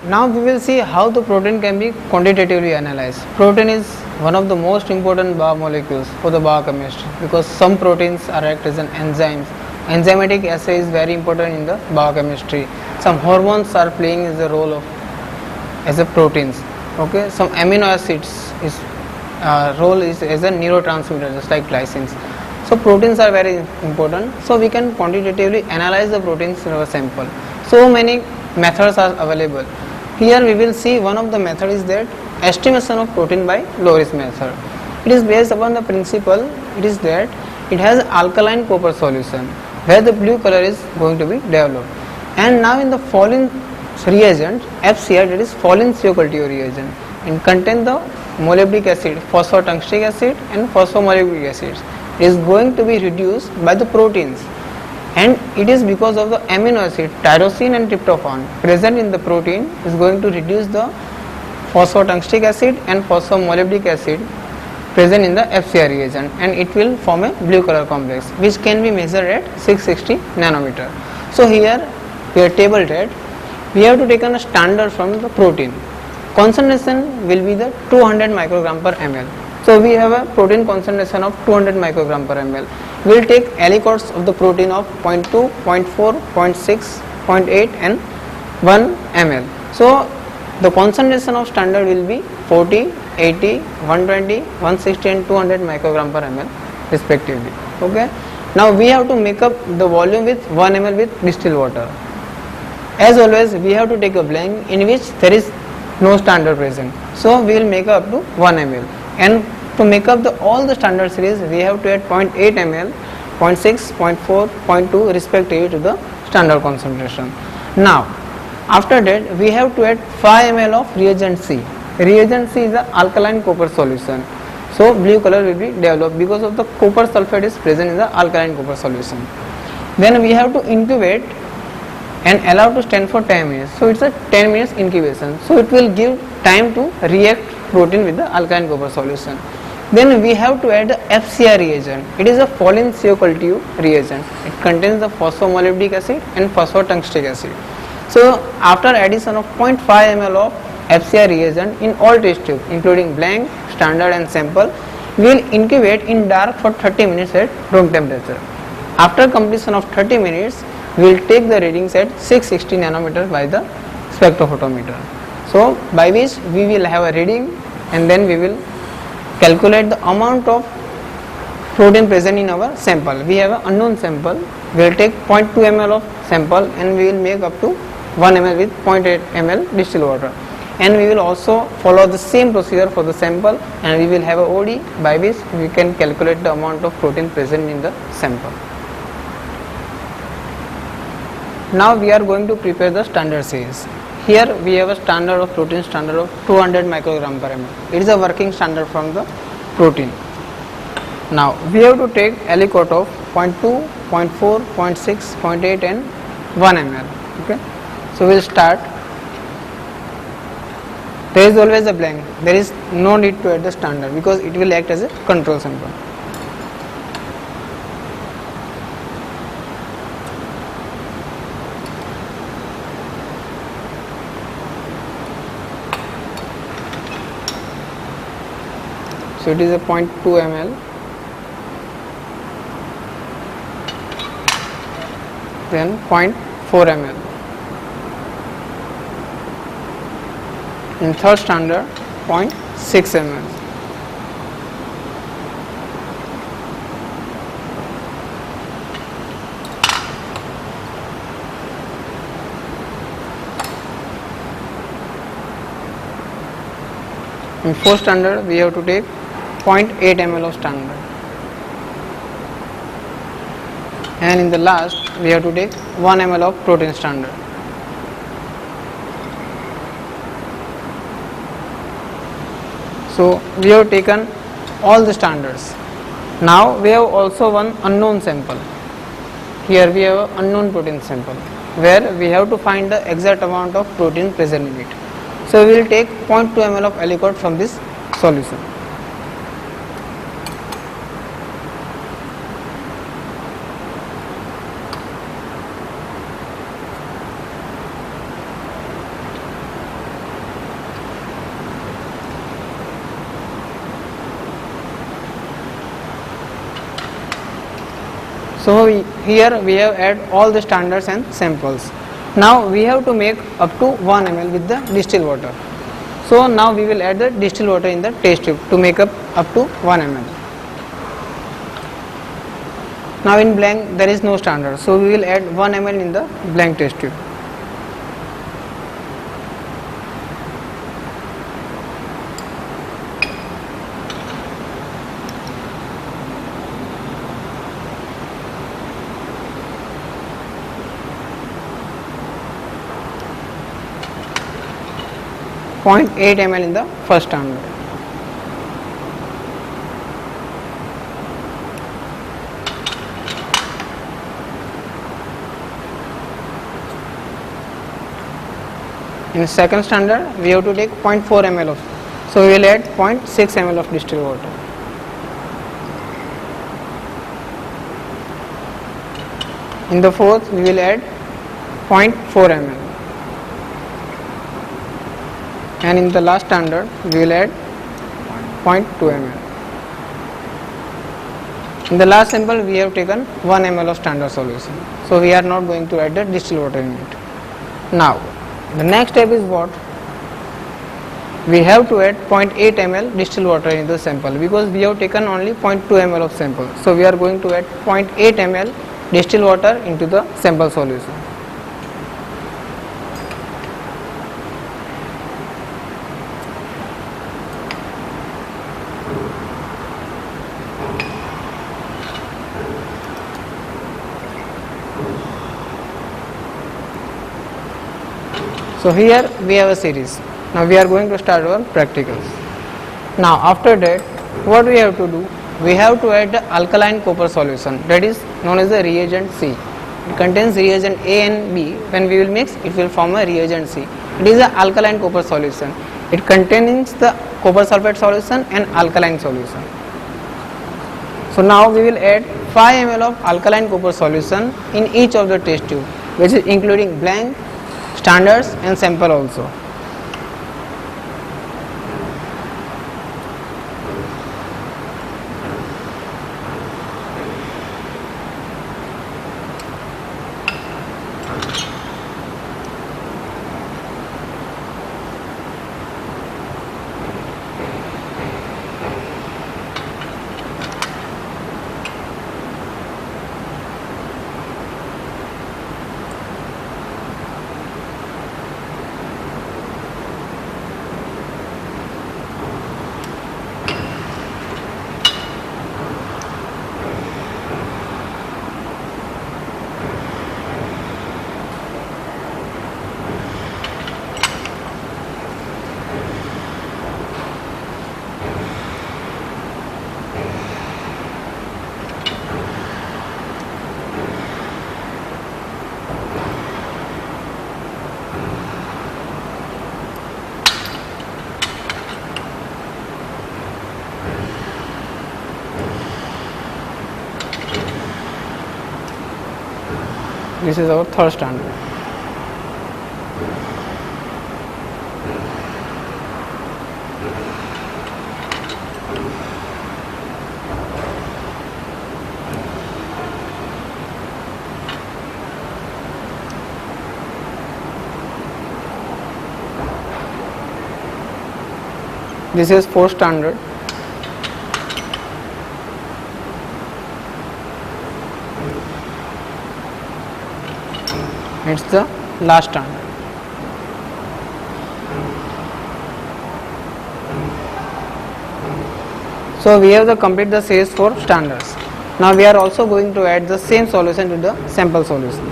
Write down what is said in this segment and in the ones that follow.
Now we will see how the protein can be quantitatively analyzed. Protein is one of the most important biomolecules for the biochemistry because some proteins are act as an enzymes. Enzymatic assay is very important in the biochemistry. Some hormones are playing as a role of as a proteins. Okay, some amino acids is role is as a neurotransmitter just like glycines. So proteins are very important. So we can quantitatively analyze the proteins in our sample. So many methods are available. Here we will see one of the method is that estimation of protein by Loris method. It is based upon the principle it is that it has alkaline copper solution where the blue color is going to be developed. And now in the following reagent FCR, that is Follin CO reagent, and contain the molybdic acid, phosphotungstic acid and phosphomolybdic acids. It is going to be reduced by the proteins, and it is because of the amino acid tyrosine and tryptophan present in the protein is going to reduce the phosphotungstic acid and phosphomolybdic acid present in the FCR reagent, and it will form a blue color complex which can be measured at 660 nanometer. So here we are table that we have to take a standard from the protein. Concentration will be the 200 microgram per ml. So we have a protein concentration of 200 microgram per ml. We will take aliquots of the protein of 0.2, 0.4, 0.6, 0.8 and 1 ml. So the concentration of standard will be 40, 80, 120, 160 and 200 microgram per ml respectively. Okay. Now we have to make up the volume with 1 ml with distilled water. As always, we have to take a blank in which there is no standard present. So we will make up to 1 ml, and to make up all the standard series we have to add 0.8 ml, 0.6, 0.4, 0.2 respectively to the standard concentration. Now after that we have to add 5 ml of reagent C. Reagent C is the alkaline copper solution. So blue color will be developed because of the copper sulfate is present in the alkaline copper solution. Then we have to incubate and allow to stand for 10 minutes. So it's a 10 minutes incubation. So it will give time to react protein with the alkaline copper solution. Then we have to add the FCR reagent. It is a Follin CO reagent. It contains the phosphomolybdic acid and phosphotungstic acid. So after addition of 0.5 ml of FCR reagent in all test tubes including blank, standard and sample, we will incubate in dark for 30 minutes at room temperature. After completion of 30 minutes, we will take the readings at 660 nanometer by the spectrophotometer. So by which we will have a reading, and then we will calculate the amount of protein present in our sample. We have an unknown sample. We will take 0.2 ml of sample and we will make up to 1 ml with 0.8 ml distilled water. And we will also follow the same procedure for the sample, and we will have a OD by which we can calculate the amount of protein present in the sample. Now we are going to prepare the standard series. Here we have a standard of protein standard of 200 microgram per ml. It is a working standard from the protein. Now we have to take aliquot of 0.2, 0.4, 0.6, 0.8 and 1 ml. Okay. So we will start. There is always a blank. There is no need to add the standard because it will act as a control sample. So it is a 0.2 ml, then 0.4 ml. In third standard, 0.6 ml. In fourth standard, we have to take 0.8 ml of standard, and in the last we have to take 1 ml of protein standard. So we have taken all the standards. Now we have also one unknown sample. Here we have an unknown protein sample where we have to find the exact amount of protein present in it. So we will take 0.2 ml of aliquot from this solution. So here we have add all the standards and samples. Now we have to make up to 1 ml with the distilled water. So now we will add the distilled water in the test tube to make up to 1 ml. Now in blank there is no standard, so we will add 1 ml in the blank test tube. .8 ml in the first standard. In second standard we have to take 0.4 ml of, so we will add 0.6 ml of distilled water. In the fourth we will add 0.4 ml. And in the last standard we will add 0.2 ml. In the last sample we have taken 1 ml of standard solution, so we are not going to add the distilled water in it. Now the next step is what? We have to add 0.8 ml distilled water in the sample, because we have taken only 0.2 ml of sample, so we are going to add 0.8 ml distilled water into the sample solution. So here we have a series. Now we are going to start our practicals. Now after that, what we have to do? We have to add the alkaline copper solution, that is known as the reagent C. It contains reagent A and B. When we will mix, it will form a reagent C. It is an alkaline copper solution. It contains the copper sulfate solution and alkaline solution. So now we will add 5 ml of alkaline copper solution in each of the test tube, which is including blank, standards and sample also. This is our third standard. This is fourth standard. It's the last standard. So we have to complete the series for standards. Now we are also going to add the same solution to the sample solution.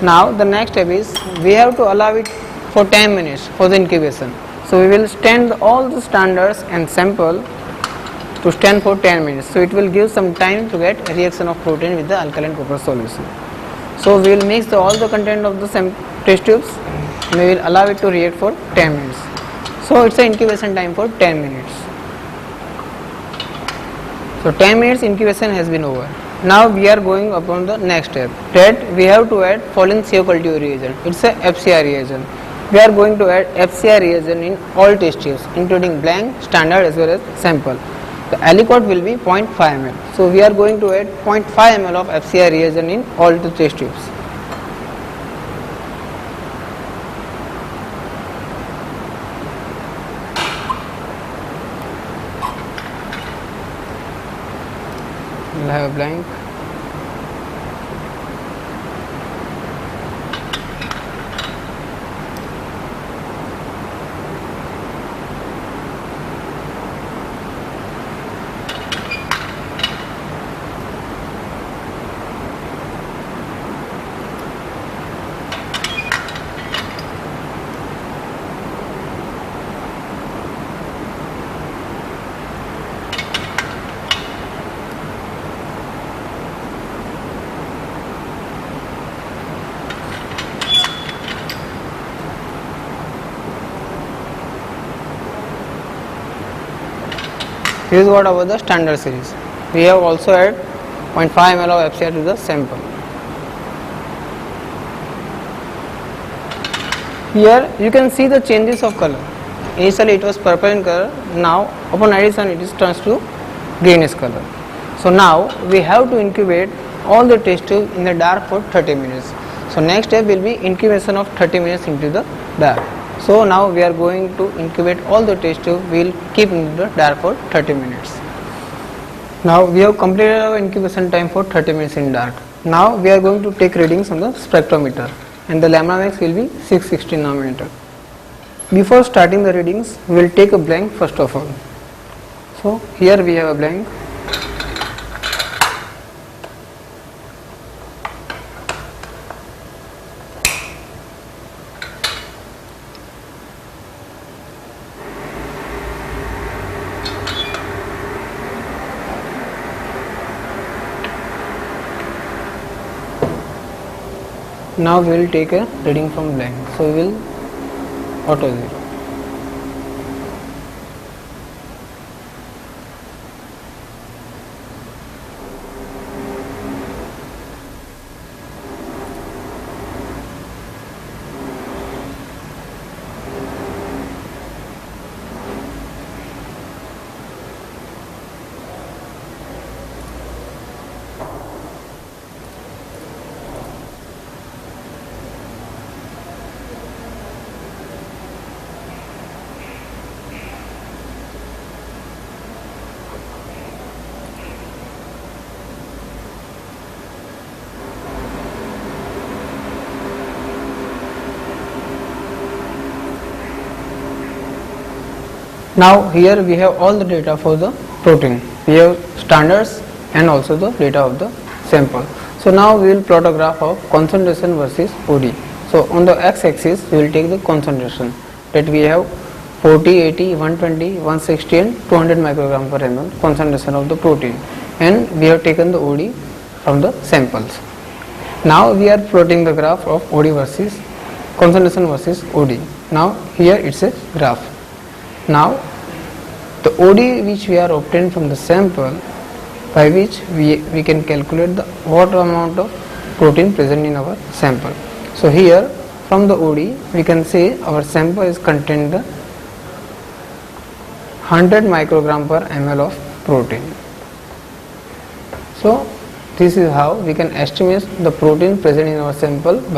Now the next step is we have to allow it for 10 minutes for the incubation. So we will stand all the standards and sample to stand for 10 minutes. So it will give some time to get reaction of protein with the alkaline copper solution. So we will mix all the content of the test tubes and we will allow it to react for 10 minutes. So it's an incubation time for 10 minutes. So 10 minutes incubation has been over. Now we are going upon the next step, that we have to add following CO culture reagent. It's a FCR reagent. We are going to add FCR reagent in all test tubes, including blank, standard as well as sample. The aliquot will be 0.5 ml. So we are going to add 0.5 ml of FCR reagent in all the test tubes. We will have a blank. This is what about the standard series. We have also add 0.5 ml of FCR to the sample. Here you can see the changes of color. Initially it was purple in color, now upon addition it is turns to greenish color. So now we have to incubate all the test tube in the dark for 30 minutes. So next step will be incubation of 30 minutes into the dark. So now we are going to incubate all the test tube, we will keep in the dark for 30 minutes. Now we have completed our incubation time for 30 minutes in dark. Now we are going to take readings on the spectrometer, and the lambda max will be 660 nanometer. Before starting the readings, we will take a blank first of all. So here we have a blank. Now we will take a reading from blank. So we will auto 0. Now here we have all the data for the protein. We have standards and also the data of the sample. So now we will plot a graph of concentration versus OD. So on the x-axis we will take the concentration, that we have 40, 80, 120, 160 and 200 microgram per ml concentration of the protein, and we have taken the OD from the samples. Now we are plotting the graph of OD versus concentration versus OD. Now here it's a graph. Now the OD which we are obtained from the sample, by which we can calculate the what amount of protein present in our sample. So here from the OD we can say our sample is contained the 100 microgram per ml of protein. So this is how we can estimate the protein present in our sample by